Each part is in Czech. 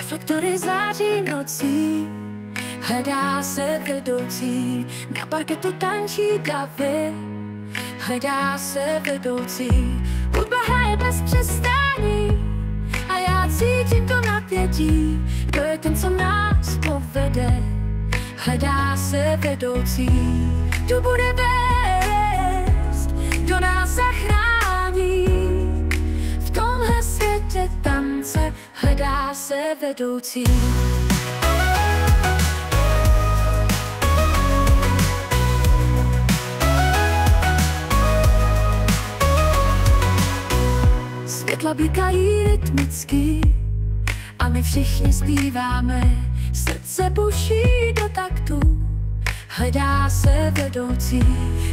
Reflektory září nocí, hledá se vedoucí. Na parketu tančí davy, hledá se vedoucí. Hudba hraje bez přestání a já cítím to napětí. Kdo je ten, co nás povede? Hledá se vedoucí. Kdo bude vést, kdo nás zachrání? V tomhle světě tance hledá se vedoucí. Světla blikají rytmicky a my všichni zpíváme. Srdce buší do taktu, hledá se vedoucí.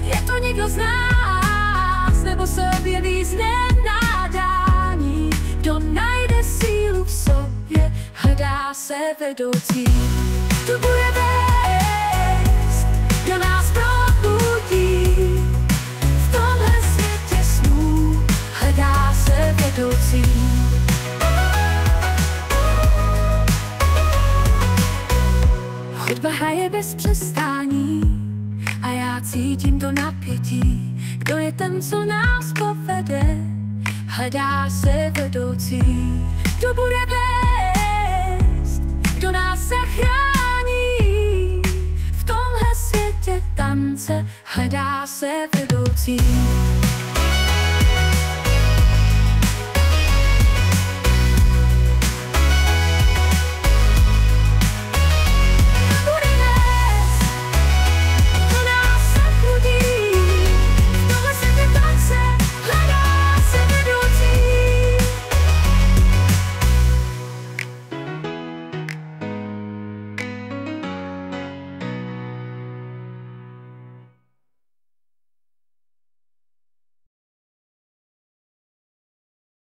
Je to někdo z nás, nebo se objeví z nenadání? Kdo najde sílu v sobě, hledá se vedoucí. Kdo bude vést, kdo nás probudí? V tomhle světě snů hledá se vedoucí. Hudba hraje bez přestání a já cítím to napětí. Kdo je ten, co nás povede? Hledá se vedoucí. Kdo bude vést, kdo nás zachrání? V tomhle světě tance hledá se vedoucí.